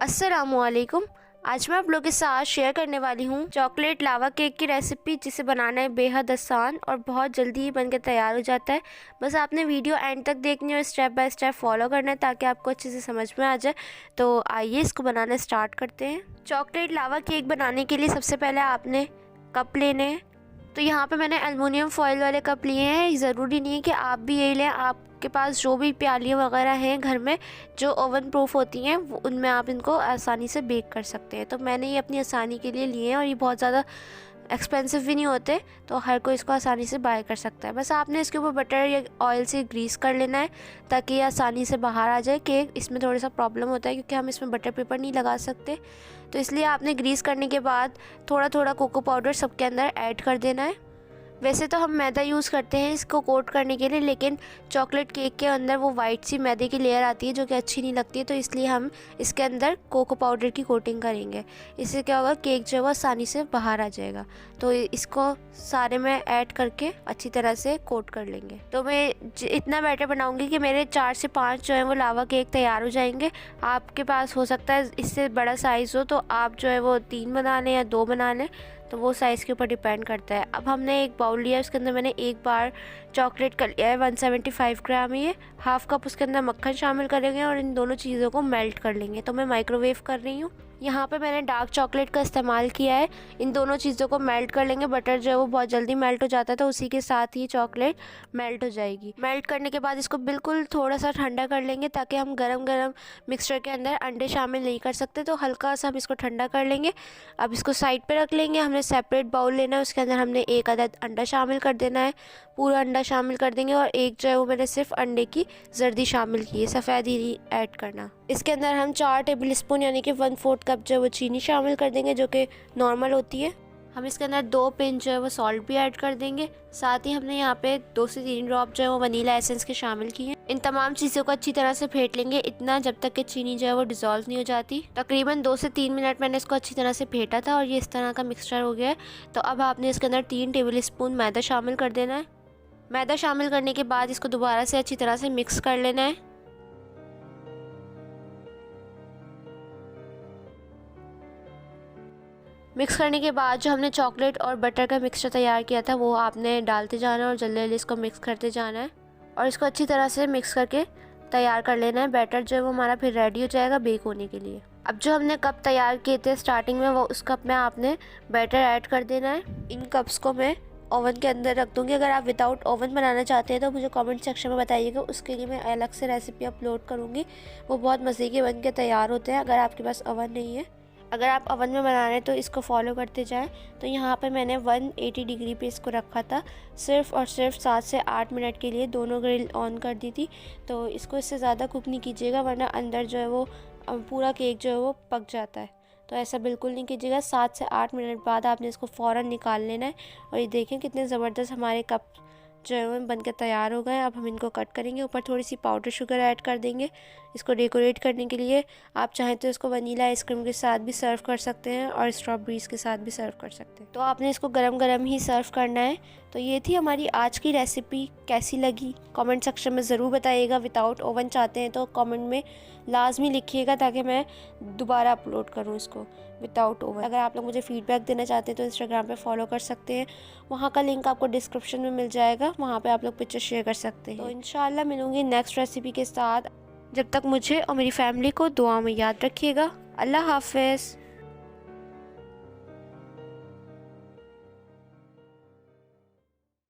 अस्सलामुअलैकुम। आज मैं आप लोगों के साथ शेयर करने वाली हूँ चॉकलेट लावा केक की रेसिपी, जिसे बनाना है बेहद आसान और बहुत जल्दी ही बनकर तैयार हो जाता है। बस आपने वीडियो एंड तक देखनी और स्टेप बाय स्टेप फॉलो करना है ताकि आपको अच्छे से समझ में आ जाए। तो आइए इसको बनाना स्टार्ट करते हैं। चॉकलेट लावा केक बनाने के लिए सबसे पहले आपने कप लेने हैं। तो यहाँ पे मैंने एलुमिनियम फॉइल वाले कप लिए हैं। ज़रूरी नहीं है कि आप भी यही लें, आपके पास जो भी प्यालियाँ वगैरह हैं घर में जो ओवन प्रूफ होती हैं उनमें आप इनको आसानी से बेक कर सकते हैं। तो मैंने ये अपनी आसानी के लिए लिए हैं और ये बहुत ज़्यादा एक्सपेंसिव भी नहीं होते, तो हर कोई इसको आसानी से बाय कर सकता है। बस आपने इसके ऊपर बटर या ऑयल से ग्रीस कर लेना है ताकि ये आसानी से बाहर आ जाए। केक इसमें थोड़ा सा प्रॉब्लम होता है क्योंकि हम इसमें बटर पेपर नहीं लगा सकते, तो इसलिए आपने ग्रीस करने के बाद थोड़ा थोड़ा कोको पाउडर सबके अंदर ऐड कर देना है। वैसे तो हम मैदा यूज़ करते हैं इसको कोट करने के लिए, लेकिन चॉकलेट केक के अंदर वो वाइट सी मैदे की लेयर आती है जो कि अच्छी नहीं लगती है, तो इसलिए हम इसके अंदर कोको पाउडर की कोटिंग करेंगे। इससे क्या होगा, केक जो है वो आसानी से बाहर आ जाएगा। तो इसको सारे में ऐड करके अच्छी तरह से कोट कर लेंगे। तो मैं इतना बैटर बनाऊंगी कि मेरे 4 से 5 जो है वो लावा केक तैयार हो जाएंगे। आपके पास हो सकता है इससे बड़ा साइज़ हो तो आप जो है वो 3 बना लें या 2 बना लें, तो वो साइज़ के ऊपर डिपेंड करता है। अब हमने एक बाउल लिया, उसके अंदर मैंने एक बार चॉकलेट कर लिया है 175 ग्राम। ये हाफ कप उसके अंदर मक्खन शामिल करेंगे और इन दोनों चीज़ों को मेल्ट कर लेंगे। तो मैं माइक्रोवेव कर रही हूँ। यहाँ पे मैंने डार्क चॉकलेट का इस्तेमाल किया है। इन दोनों चीज़ों को मेल्ट कर लेंगे। बटर जो है वो बहुत जल्दी मेल्ट हो जाता है, तो उसी के साथ ही चॉकलेट मेल्ट हो जाएगी। मेल्ट करने के बाद इसको बिल्कुल थोड़ा सा ठंडा कर लेंगे ताकि हम गरम गरम मिक्सचर के अंदर अंडे शामिल नहीं कर सकते, तो हल्का सा हम इसको ठंडा कर लेंगे। अब इसको साइड पे रख लेंगे। हमने सेपरेट बाउल लेना है, उसके अंदर हमने एक अदद अंडा शामिल कर देना है। पूरा अंडा शामिल कर देंगे और एक जो है वो मैंने सिर्फ अंडे की जर्दी शामिल की है, सफ़ेद ही ऐड करना। इसके अंदर हम 4 टेबल स्पून यानी कि 1/4 कप जो है वो चीनी शामिल कर देंगे जो कि नॉर्मल होती है। हम इसके अंदर 2 पिंच जो है वो सॉल्ट भी ऐड कर देंगे। साथ ही हमने यहाँ पे 2 से 3 ड्रॉप जो है वो वनीला एसेंस के शामिल किए हैं। इन तमाम चीज़ों को अच्छी तरह से फेंट लेंगे, इतना जब तक कि चीनी जो है वो डिज़ोल्व नहीं हो जाती। तकरीबन 2 से 3 मिनट मैंने इसको अच्छी तरह से फेंटा था और ये इस तरह का मिक्सचर हो गया है। तो अब आपने इसके अंदर 3 टेबल स्पून मैदा शामिल कर देना है। मैदा शामिल करने के बाद इसको दोबारा से अच्छी तरह से मिक्स कर लेना है। मिक्स करने के बाद जो हमने चॉकलेट और बटर का मिक्सचर तैयार किया था वो आपने डालते जाना है और जल्दी जल्दी इसको मिक्स करते जाना है और इसको अच्छी तरह से मिक्स करके तैयार कर लेना है। बैटर जो है वो हमारा फिर रेडी हो जाएगा बेक होने के लिए। अब जो हमने कप तैयार किए थे स्टार्टिंग में, वो उस कप में आपने बैटर ऐड कर देना है। इन कप्स को मैं ओवन के अंदर रख दूँगी। अगर आप विदाउट ओवन बनाना चाहते हैं तो मुझे कमेंट सेक्शन में बताइएगा, उसके लिए मैं अलग से रेसिपी अपलोड करूँगी। वो बहुत मज़े के बन के तैयार होते हैं अगर आपके पास ओवन नहीं है। अगर आप ओवन में बना रहे हैं तो इसको फॉलो करते जाएं। तो यहाँ पे मैंने 180 डिग्री पे इसको रखा था, सिर्फ और सिर्फ 7 से 8 मिनट के लिए। दोनों ग्रिल ऑन कर दी थी। तो इसको इससे ज़्यादा कुक नहीं कीजिएगा वरना अंदर जो है वो पूरा केक जो है वो पक जाता है। तो ऐसा बिल्कुल नहीं कीजिएगा। 7 से 8 मिनट बाद आपने इसको फ़ौरन निकाल लेना है। और ये देखें कितने ज़बरदस्त हमारे कप जो है वो बन के तैयार हो गए। अब हम इनको कट करेंगे। ऊपर थोड़ी सी पाउडर शुगर ऐड कर देंगे इसको डेकोरेट करने के लिए। आप चाहें तो इसको वनीला आइसक्रीम के साथ भी सर्व कर सकते हैं और स्ट्रॉबेरीज के साथ भी सर्व कर सकते हैं। तो आपने इसको गरम गरम ही सर्व करना है। तो ये थी हमारी आज की रेसिपी। कैसी लगी कमेंट सेक्शन में ज़रूर बताइएगा। विदाउट ओवन चाहते हैं तो कमेंट में लाजमी लिखिएगा ताकि मैं दोबारा अपलोड करूँ इसको विदाउट ओवन। अगर आप लोग मुझे फ़ीडबैक देना चाहते हैं तो इंस्टाग्राम पे फॉलो कर सकते हैं, वहाँ का लिंक आपको डिस्क्रिप्शन में मिल जाएगा। वहाँ पे आप लोग पिक्चर शेयर कर सकते हैं। तो इंशाल्लाह मिलूँगी नेक्स्ट रेसिपी के साथ। जब तक मुझे और मेरी फैमिली को दुआ में याद रखिएगा। अल्लाह हाफ़िज़।